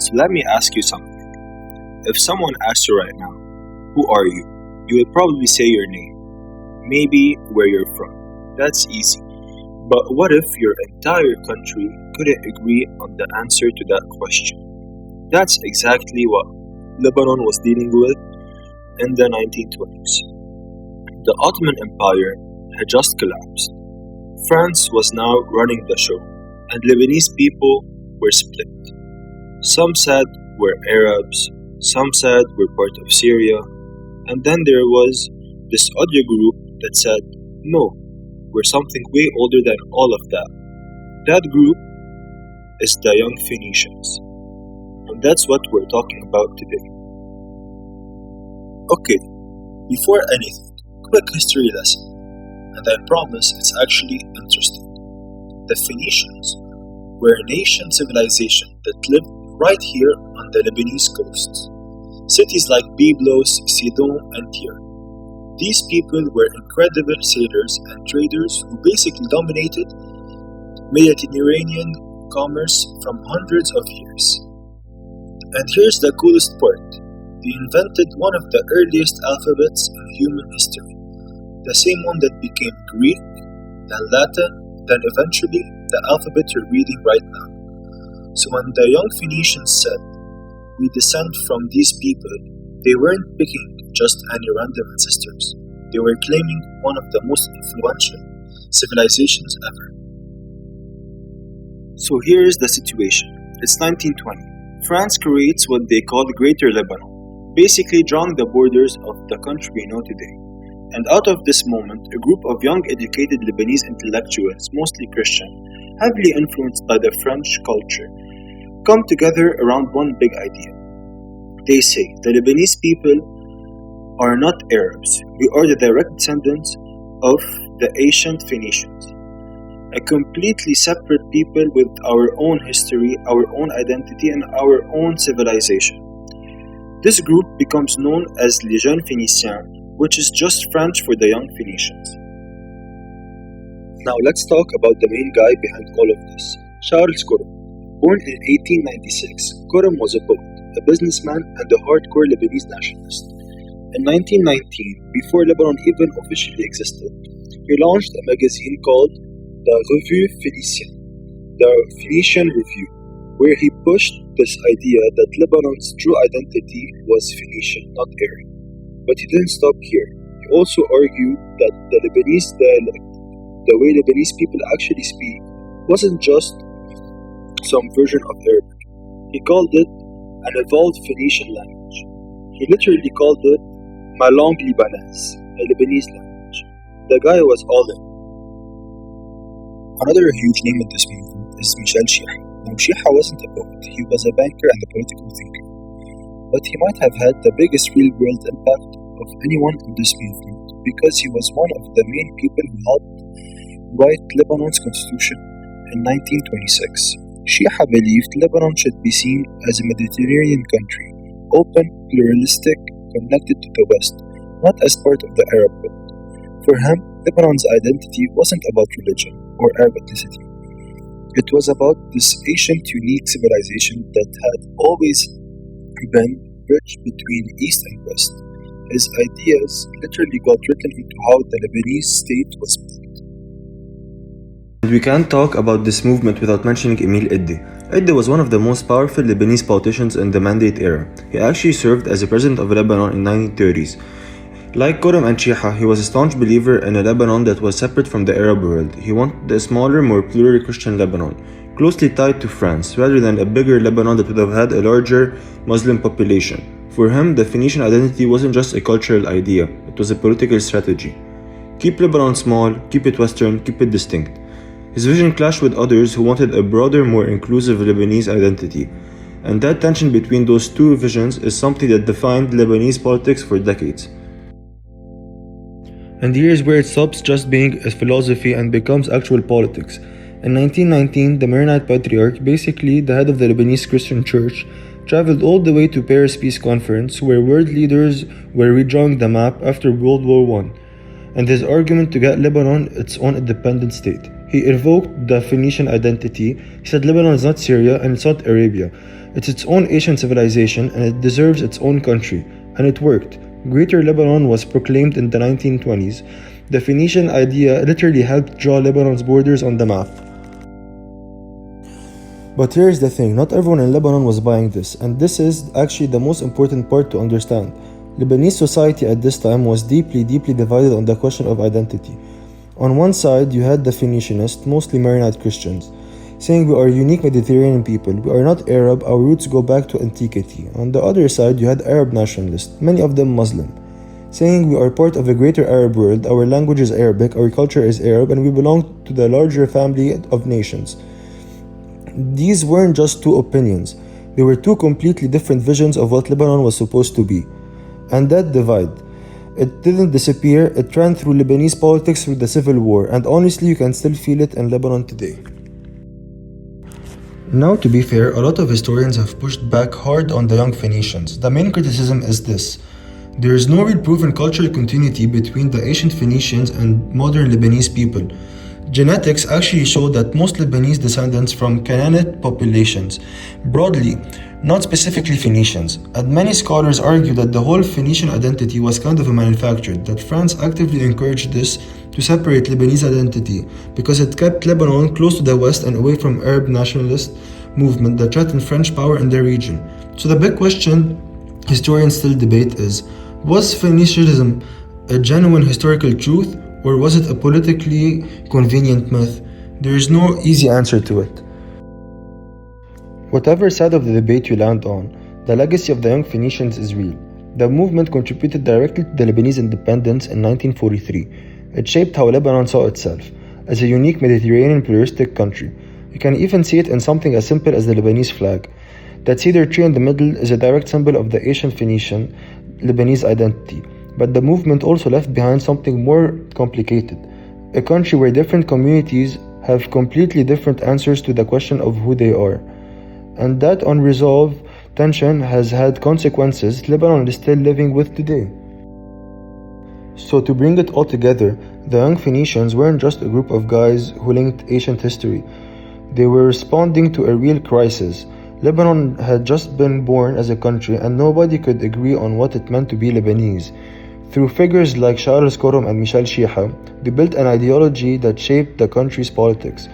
So let me ask you something. If someone asks you right now, who are you? You would probably say your name, maybe where you're from. That's easy. But what if your entire country couldn't agree on the answer to that question? That's exactly what Lebanon was dealing with in the 1920s. The Ottoman Empire had just collapsed. France was now running the show, and Lebanese people were split. Some said we're Arabs, some said we're part of Syria, and then there was this other group that said, no, we're something way older than all of that. That group is the young Phoenicians, and that's what we're talking about today. Okay, before anything, quick history lesson, and I promise it's actually interesting. The Phoenicians were a nation civilization that lived right here on the Lebanese coast. Cities like Byblos, Sidon, and Tyre. These people were incredible sailors and traders who basically dominated Mediterranean commerce from hundreds of years. And here's the coolest part. They invented one of the earliest alphabets in human history. The same one that became Greek, then Latin, then eventually the alphabet you're reading right now. So when the young Phoenicians said, we descend from these people, they weren't picking just any random ancestors. They were claiming one of the most influential civilizations ever. So here is the situation. It's 1920. France creates what they call Greater Lebanon, basically drawing the borders of the country we know today. And out of this moment, a group of young educated Lebanese intellectuals, mostly Christian, heavily influenced by the French culture, come together around one big idea. They say, the Lebanese people are not Arabs. We are the direct descendants of the ancient Phoenicians. A completely separate people with our own history, our own identity, and our own civilization. This group becomes known as Les Jeunes Phéniciens, which is just French for the young Phoenicians. Now let's talk about the main guy behind all of this, Charles Kourou. Born in 1896, Kourou was a poet, a businessman, and a hardcore Lebanese nationalist. In 1919, before Lebanon even officially existed, he launched a magazine called the Revue Phoenician, the Phoenician Review, where he pushed this idea that Lebanon's true identity was Phoenician, not Arab. But he didn't stop here. He also argued that the Lebanese dialect, the way Lebanese people actually speak, wasn't just some version of Arabic. He called it an evolved Phoenician language. He literally called it ma langue libanaise, a Lebanese language. The guy was all in. Another huge name in this movement is Michel Chiha. Now Chiha wasn't a poet, he was a banker and a political thinker. But he might have had the biggest real-world impact of anyone in this movement because he was one of the main people who helped write Lebanon's constitution in 1926. Chiha believed Lebanon should be seen as a Mediterranean country, open, pluralistic, connected to the West, not as part of the Arab world. For him, Lebanon's identity wasn't about religion or Arab ethnicity. It was about this ancient, unique civilization that had always been bridged between East and West. His ideas literally got written into how the Lebanese state was built. We can't talk about this movement without mentioning Emile Eddi. Eddi was one of the most powerful Lebanese politicians in the Mandate era. He actually served as the president of Lebanon in the 1930s. Like Kourou and Chiha, he was a staunch believer in a Lebanon that was separate from the Arab world. He wanted a smaller, more plural Christian Lebanon, closely tied to France, rather than a bigger Lebanon that would have had a larger Muslim population. For him, the Phoenician identity wasn't just a cultural idea, it was a political strategy. Keep Lebanon small, keep it Western, keep it distinct. His vision clashed with others who wanted a broader, more inclusive Lebanese identity. And that tension between those two visions is something that defined Lebanese politics for decades. And here's where it stops just being a philosophy and becomes actual politics. In 1919, the Maronite Patriarch, basically the head of the Lebanese Christian Church, traveled all the way to Paris Peace Conference, where world leaders were redrawing the map after World War I, and his argument to get Lebanon its own independent state. He invoked the Phoenician identity. He said Lebanon is not Syria and it's not Arabia. It's its own ancient civilization and it deserves its own country. And it worked. Greater Lebanon was proclaimed in the 1920s. The Phoenician idea literally helped draw Lebanon's borders on the map. But here's the thing, not everyone in Lebanon was buying this, and this is actually the most important part to understand. Lebanese society at this time was deeply divided on the question of identity. On one side, you had the Phoenicianists, mostly Maronite Christians, saying we are unique Mediterranean people, we are not Arab, our roots go back to antiquity. On the other side, you had Arab nationalists, many of them Muslim, saying we are part of a greater Arab world, our language is Arabic, our culture is Arab, and we belong to the larger family of nations. These weren't just two opinions, they were two completely different visions of what Lebanon was supposed to be. And that divide, it didn't disappear, it ran through Lebanese politics through the civil war, and honestly you can still feel it in Lebanon today. Now, to be fair, a lot of historians have pushed back hard on the young Phoenicians. The main criticism is this: there is no real proven cultural continuity between the ancient Phoenicians and modern Lebanese people. Genetics actually show that most Lebanese descendants from Canaanite populations, broadly, not specifically Phoenicians, and many scholars argue that the whole Phoenician identity was kind of manufactured, that France actively encouraged this to separate Lebanese identity because it kept Lebanon close to the West and away from Arab nationalist movement that threatened French power in the region. So the big question historians still debate is, was Phoenicianism a genuine historical truth, or was it a politically convenient myth? There is no easy answer to it. Whatever side of the debate you land on, the legacy of the young Phoenicians is real. The movement contributed directly to the Lebanese independence in 1943. It shaped how Lebanon saw itself, as a unique Mediterranean pluralistic country. You can even see it in something as simple as the Lebanese flag. That cedar tree in the middle is a direct symbol of the ancient Phoenician Lebanese identity. But the movement also left behind something more complicated, a country where different communities have completely different answers to the question of who they are. And that unresolved tension has had consequences Lebanon is still living with today. So to bring it all together, the young Phoenicians weren't just a group of guys who linked ancient history. They were responding to a real crisis. Lebanon had just been born as a country and nobody could agree on what it meant to be Lebanese. Through figures like Charles Korom and Michel Chiha, they built an ideology that shaped the country's politics,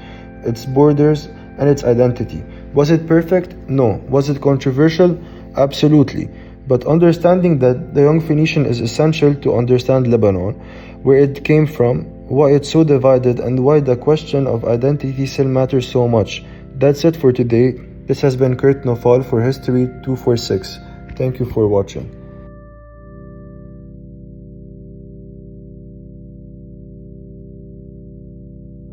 its borders, and its identity. Was it perfect? No. Was it controversial? Absolutely. But understanding that the young Phoenician is essential to understand Lebanon, where it came from, why it's so divided, and why the question of identity still matters so much. That's it for today. This has been Kurt Nofal for History 246. Thank you for watching.